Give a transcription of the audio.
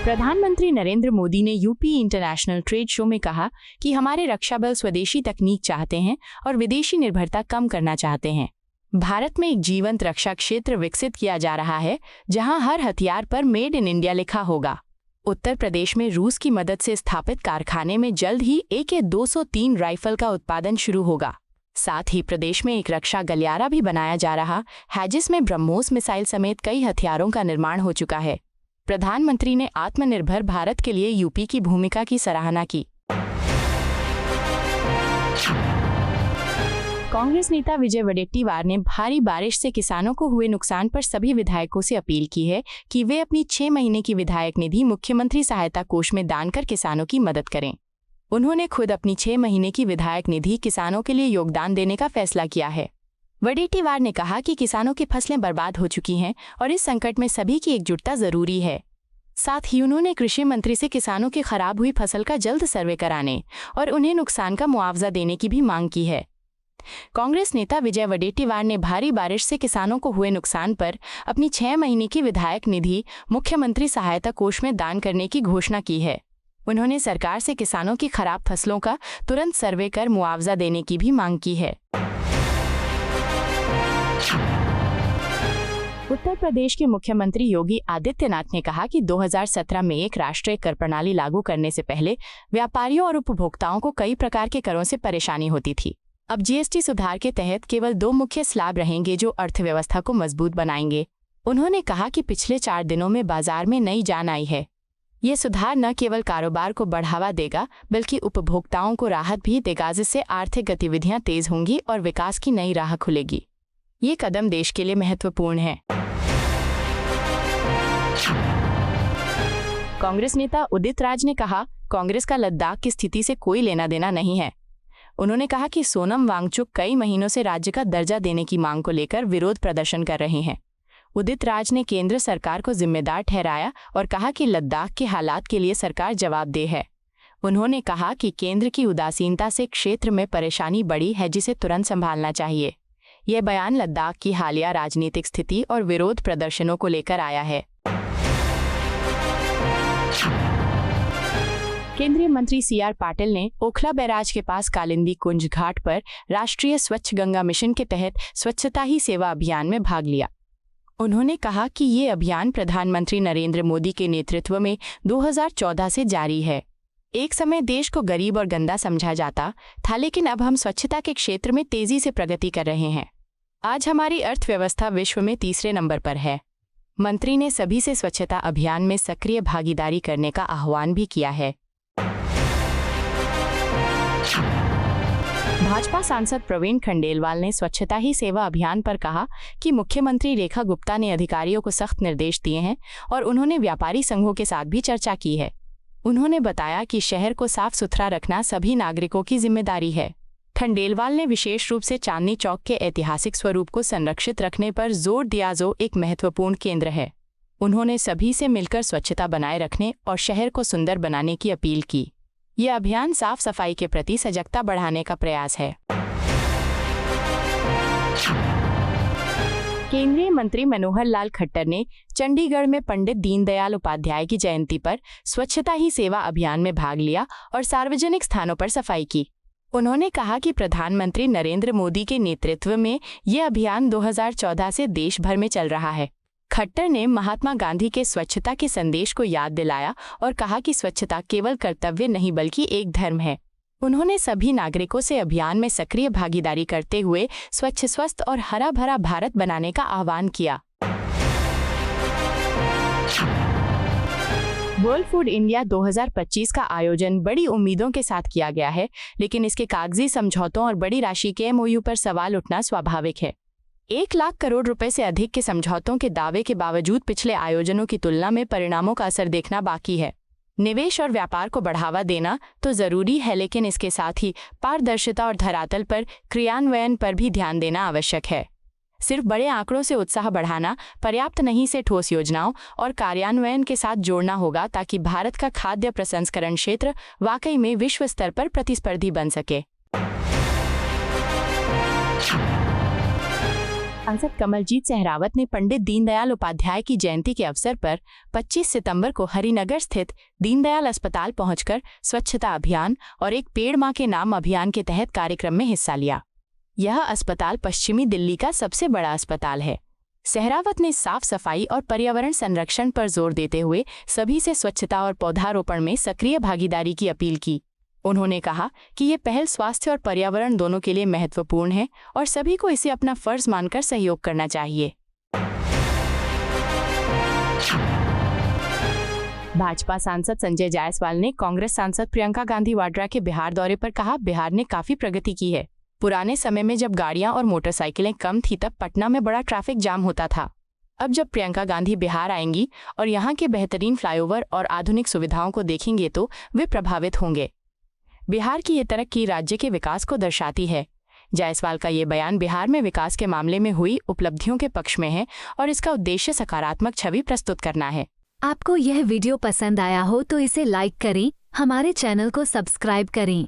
प्रधानमंत्री नरेंद्र मोदी ने UP international trade show में कहा कि हमारे रक्षा बल स्वदेशी तकनीक चाहते हैं और विदेशी निर्भरता कम करना चाहते हैं। भारत में एक जीवंत रक्षा क्षेत्र विकसित किया जा रहा है, जहां हर हथियार पर मेड इन इंडिया लिखा होगा। उत्तर प्रदेश में रूस की मदद से स्थापित कारखाने में जल्द ही AK-203 राइफल का उत्पादन शुरू होगा। साथ ही प्रदेश में एक रक्षा गलियारा भी बनाया जा रहा है, जिसमें ब्रह्मोस मिसाइल समेत कई हथियारों का निर्माण हो चुका है। प्रधानमंत्री ने आत्मनिर्भर भारत के लिए यूपी की भूमिका की सराहना की। कांग्रेस नेता विजय वडेट्टीवार ने भारी बारिश से किसानों को हुए नुकसान पर सभी विधायकों से अपील की है कि वे अपनी 6 महीने की विधायक निधि मुख्यमंत्री सहायता कोष में दान कर किसानों की मदद करें। उन्होंने खुद अपनी 6 महीने की विधायक निधि किसानों के लिए योगदान देने का फैसला किया है। वडेट्टीवार ने कहा कि किसानों की फसलें बर्बाद हो चुकी हैं और इस संकट में सभी की एकजुटता जरूरी है। साथ ही उन्होंने कृषि मंत्री से किसानों की खराब हुई फसल का जल्द सर्वे कराने और उन्हें नुकसान का मुआवजा देने की भी मांग की है। कांग्रेस नेता विजय वडेट्टीवार ने भारी बारिश से किसानों को हुए नुकसान पर अपनी 6 महीने की विधायक निधि मुख्यमंत्री सहायता कोष में दान करने की घोषणा की है। उन्होंने सरकार से किसानों की खराब फसलों का तुरंत सर्वे कर मुआवजा देने की भी मांग की है। उत्तर प्रदेश के मुख्यमंत्री योगी आदित्यनाथ ने कहा कि 2017 में एक राष्ट्रीय कर प्रणाली लागू करने से पहले व्यापारियों और उपभोक्ताओं को कई प्रकार के करों से परेशानी होती थी। अब GST सुधार के तहत केवल 2 मुख्य स्लैब रहेंगे जो अर्थव्यवस्था को मजबूत बनाएंगे। उन्होंने कहा कि पिछले 4 दिनों में बाजार में नई जान आई है। ये सुधार न केवल कारोबार को बढ़ावा देगा बल्कि उपभोक्ताओं को राहत भी देगा, जिससे आर्थिक गतिविधियां तेज होंगी और विकास की नई राह खुलेगी। ये कदम देश के लिए महत्वपूर्ण है। कांग्रेस नेता उदित राज ने कहा, कांग्रेस का लद्दाख की स्थिति से कोई लेना देना नहीं है। उन्होंने कहा कि सोनम वांगचुक कई महीनों से राज्य का दर्जा देने की मांग को लेकर विरोध प्रदर्शन कर रहे हैं। उदित राज ने केंद्र सरकार को जिम्मेदार ठहराया और कहा कि लद्दाख के हालात के लिए सरकार जवाबदेह है। उन्होंने कहा कि केंद्र की उदासीनता से क्षेत्र में परेशानी बढ़ी है, जिसे तुरंत संभालना चाहिए। यह बयान लद्दाख की हालिया राजनीतिक स्थिति और विरोध प्रदर्शनों को लेकर आया है। केंद्रीय मंत्री CR पाटिल ने ओखला बैराज के पास कालिंदी कुंज घाट पर राष्ट्रीय स्वच्छ गंगा मिशन के तहत स्वच्छता ही सेवा अभियान में भाग लिया। उन्होंने कहा कि ये अभियान प्रधानमंत्री नरेंद्र मोदी के नेतृत्व में 2014 से जारी है। एक समय देश को गरीब और गंदा समझा जाता था, लेकिन अब हम स्वच्छता के क्षेत्र में तेजी से प्रगति कर रहे हैं। आज हमारी अर्थव्यवस्था विश्व में 3रे नंबर पर है। मंत्री ने सभी से स्वच्छता अभियान में सक्रिय भागीदारी करने का आह्वान भी किया है। भाजपा सांसद प्रवीण खंडेलवाल ने स्वच्छता ही सेवा अभियान पर कहा कि मुख्यमंत्री रेखा गुप्ता ने अधिकारियों को सख्त निर्देश दिए हैं और उन्होंने व्यापारी संघों के साथ भी चर्चा की है। उन्होंने बताया कि शहर को साफ सुथरा रखना सभी नागरिकों की जिम्मेदारी है। खंडेलवाल ने विशेष रूप से चांदनी चौक के ऐतिहासिक स्वरूप को संरक्षित रखने पर जोर दिया, जो एक महत्वपूर्ण केंद्र है। उन्होंने सभी से मिलकर स्वच्छता बनाए रखने और शहर को सुंदर बनाने की अपील की। यह अभियान साफ सफाई के प्रति सजगता बढ़ाने का प्रयास है। केंद्रीय मंत्री मनोहर लाल खट्टर ने चंडीगढ़ में पंडित दीनदयाल उपाध्याय की जयंती पर स्वच्छता ही सेवा अभियान में भाग लिया और सार्वजनिक स्थानों पर सफाई की। उन्होंने कहा कि प्रधानमंत्री नरेंद्र मोदी के नेतृत्व में यह अभियान 2014 से देश भर में चल रहा है। खट्टर ने महात्मा गांधी के स्वच्छता के संदेश को याद दिलाया और कहा कि स्वच्छता केवल कर्तव्य नहीं बल्कि एक धर्म है। उन्होंने सभी नागरिकों से अभियान में सक्रिय भागीदारी करते हुए स्वच्छ, स्वस्थ और हरा भरा भारत बनाने का आह्वान किया। वर्ल्ड फूड इंडिया 2025 का आयोजन बड़ी उम्मीदों के साथ किया गया है, लेकिन इसके कागजी समझौतों और बड़ी राशि के MOU पर सवाल उठना स्वाभाविक है। 1 लाख करोड़ रुपए से अधिक के समझौतों के दावे के बावजूद पिछले आयोजनों की तुलना में परिणामों का असर देखना बाकी है। निवेश और व्यापार को बढ़ावा देना तो जरूरी है, लेकिन इसके साथ ही पारदर्शिता और धरातल पर क्रियान्वयन पर भी ध्यान देना आवश्यक है। सिर्फ बड़े आंकड़ों से उत्साह बढ़ाना पर्याप्त नहीं, से ठोस योजनाओं और कार्यान्वयन के साथ जोड़ना होगा ताकि भारत का खाद्य प्रसंस्करण क्षेत्र वाकई में विश्व स्तर पर प्रतिस्पर्धी बन सके। सांसद कमलजीत सहरावत ने पंडित दीनदयाल उपाध्याय की जयंती के अवसर पर 25 सितंबर को हरिनगर स्थित दीनदयाल अस्पताल पहुंचकर स्वच्छता अभियान और एक पेड़ मां के नाम अभियान के तहत कार्यक्रम में हिस्सा लिया। यह अस्पताल पश्चिमी दिल्ली का सबसे बड़ा अस्पताल है। सहरावत ने साफ सफाई और पर्यावरण संरक्षण पर जोर देते हुए सभी से स्वच्छता और पौधारोपण में सक्रिय भागीदारी की अपील की। उन्होंने कहा कि ये पहल स्वास्थ्य और पर्यावरण दोनों के लिए महत्वपूर्ण है और सभी को इसे अपना फर्ज मानकर सहयोग करना चाहिए। भाजपा सांसद संजय जायसवाल ने कांग्रेस सांसद प्रियंका गांधी वाड्रा के बिहार दौरे पर कहा, बिहार ने काफी प्रगति की है। पुराने समय में जब गाड़ियां और मोटरसाइकिलें कम थी तब पटना में बड़ा ट्रैफिक जाम होता था। अब जब प्रियंका गांधी बिहार आएंगी और यहाँ के बेहतरीन फ्लाईओवर और आधुनिक सुविधाओं को देखेंगे तो वे प्रभावित होंगे। बिहार की ये तरक्की राज्य के विकास को दर्शाती है। जायसवाल का ये बयान बिहार में विकास के मामले में हुई उपलब्धियों के पक्ष में है और इसका उद्देश्य सकारात्मक छवि प्रस्तुत करना है। आपको यह वीडियो पसंद आया हो तो इसे लाइक करें, हमारे चैनल को सब्सक्राइब करें।